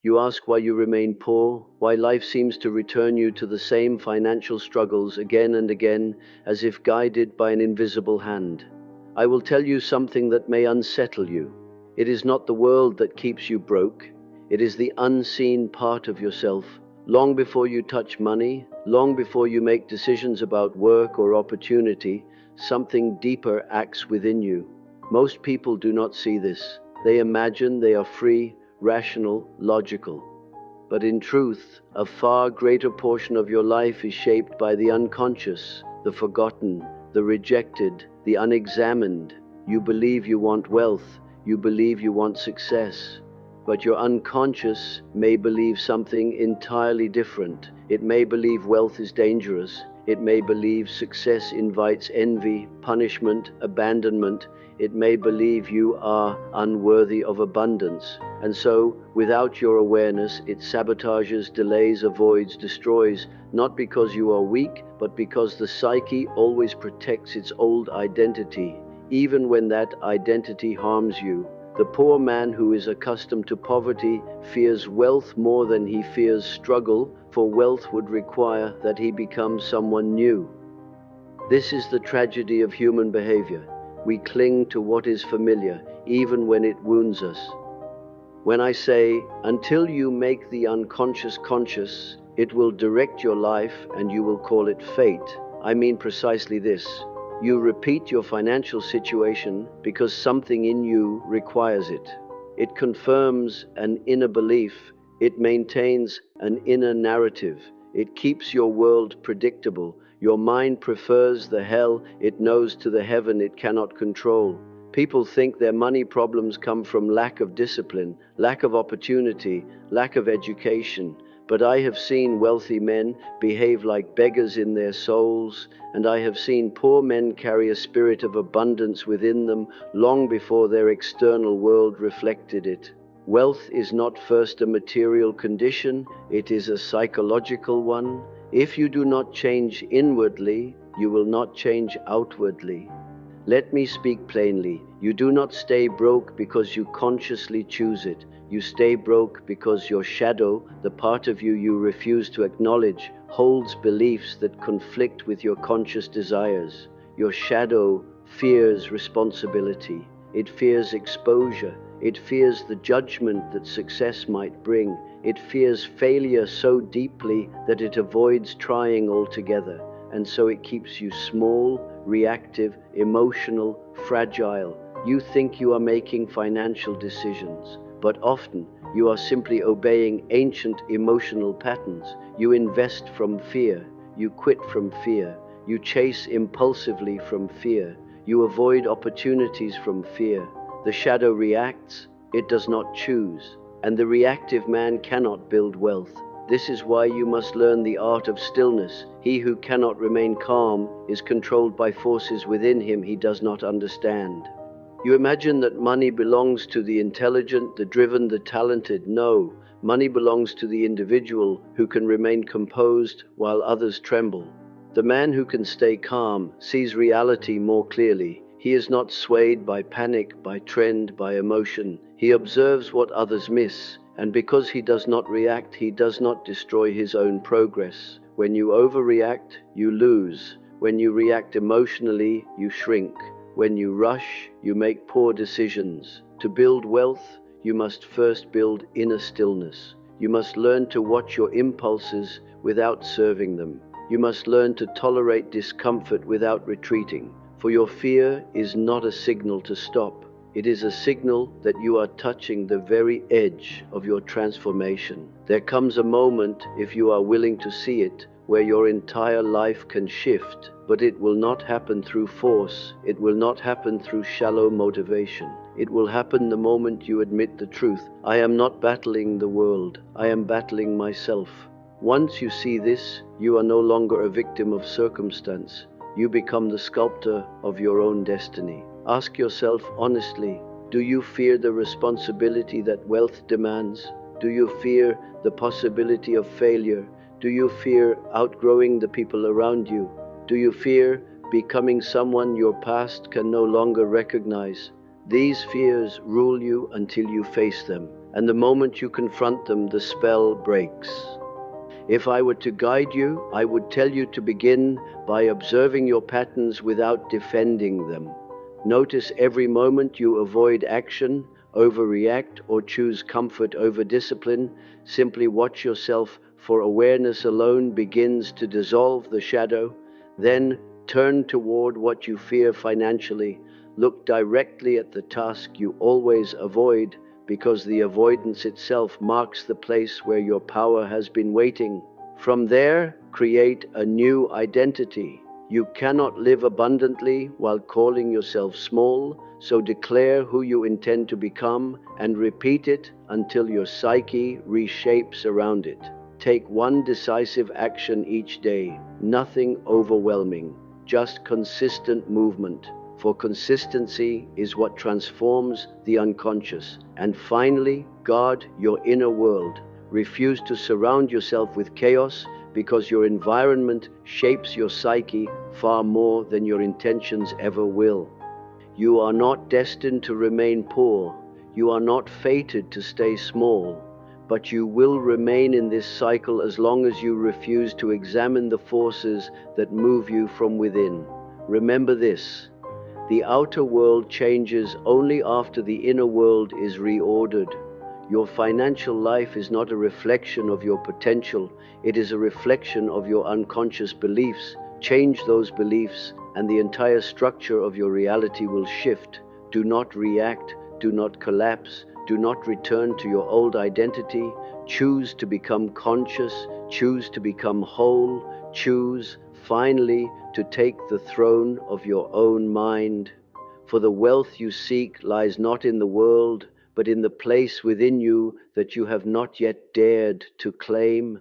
You ask why you remain poor, why life seems to return you to the same financial struggles again and again, as if guided by an invisible hand. I will tell you something that may unsettle you. It is not the world that keeps you broke. It is the unseen part of yourself. Long before you touch money, long before you make decisions about work or opportunity, something deeper acts within you. Most people do not see this. They imagine they are free, rational, logical. But in truth, a far greater portion of your life is shaped by the unconscious, the forgotten, the rejected, the unexamined. You believe you want wealth, you believe you want success, but your unconscious may believe something entirely different. It may believe wealth is dangerous. It may believe success invites envy, punishment, abandonment. It may believe you are unworthy of abundance. And so, without your awareness, it sabotages, delays, avoids, destroys, not because you are weak, but because the psyche always protects its old identity, even when that identity harms you. The poor man who is accustomed to poverty fears wealth more than he fears struggle, for wealth would require that he become someone new. This is the tragedy of human behavior. We cling to what is familiar, even when it wounds us. When I say, until you make the unconscious conscious, it will direct your life and you will call it fate, I mean precisely this. You repeat your financial situation because something in you requires it. It confirms an inner belief. It maintains an inner narrative. It keeps your world predictable. Your mind prefers the hell it knows to the heaven it cannot control. People think their money problems come from lack of discipline, lack of opportunity, lack of education. But I have seen wealthy men behave like beggars in their souls, and I have seen poor men carry a spirit of abundance within them long before their external world reflected it. Wealth is not first a material condition, it is a psychological one. If you do not change inwardly, you will not change outwardly. Let me speak plainly. You do not stay broke because you consciously choose it. You stay broke because your shadow, the part of you you refuse to acknowledge, holds beliefs that conflict with your conscious desires. Your shadow fears responsibility. It fears exposure. It fears the judgment that success might bring. It fears failure so deeply that it avoids trying altogether. And so it keeps you small, reactive, emotional, fragile. You think you are making financial decisions, but often you are simply obeying ancient emotional patterns. You invest from fear. You quit from fear. You chase impulsively from fear. You avoid opportunities from fear. The shadow reacts. It does not choose. And the reactive man cannot build wealth. This is why you must learn the art of stillness. He who cannot remain calm is controlled by forces within him he does not understand. You imagine that money belongs to the intelligent, the driven, the talented. No, money belongs to the individual who can remain composed while others tremble. The man who can stay calm sees reality more clearly. He is not swayed by panic, by trend, by emotion. He observes what others miss, and because he does not react, he does not destroy his own progress. When you overreact, you lose. When you react emotionally, you shrink. When you rush, you make poor decisions. To build wealth, you must first build inner stillness. You must learn to watch your impulses without serving them. You must learn to tolerate discomfort without retreating. For your fear is not a signal to stop. It is a signal that you are touching the very edge of your transformation. There comes a moment, if you are willing to see it, where your entire life can shift, but it will not happen through force. It will not happen through shallow motivation. It will happen the moment you admit the truth. I am not battling the world. I am battling myself. Once you see this, you are no longer a victim of circumstance. You become the sculptor of your own destiny. Ask yourself honestly, do you fear the responsibility that wealth demands? Do you fear the possibility of failure? Do you fear outgrowing the people around you? Do you fear becoming someone your past can no longer recognize? These fears rule you until you face them. And the moment you confront them, the spell breaks. If I were to guide you, I would tell you to begin by observing your patterns without defending them. Notice every moment you avoid action, overreact, or choose comfort over discipline. Simply watch yourself, for awareness alone begins to dissolve the shadow. Then turn toward what you fear financially. Look directly at the task you always avoid, because the avoidance itself marks the place where your power has been waiting. From there, create a new identity. You cannot live abundantly while calling yourself small, so declare who you intend to become and repeat it until your psyche reshapes around it. Take one decisive action each day, nothing overwhelming, just consistent movement. For consistency is what transforms the unconscious. And finally, guard your inner world. Refuse to surround yourself with chaos, because your environment shapes your psyche far more than your intentions ever will. You are not destined to remain poor. You are not fated to stay small. But you will remain in this cycle as long as you refuse to examine the forces that move you from within. Remember this: the outer world changes only after the inner world is reordered. Your financial life is not a reflection of your potential, it is a reflection of your unconscious beliefs. Change those beliefs, and the entire structure of your reality will shift. Do not react, do not collapse, do not return to your old identity. Choose to become conscious, choose to become whole, choose, finally, to take the throne of your own mind. For the wealth you seek lies not in the world, but in the place within you that you have not yet dared to claim.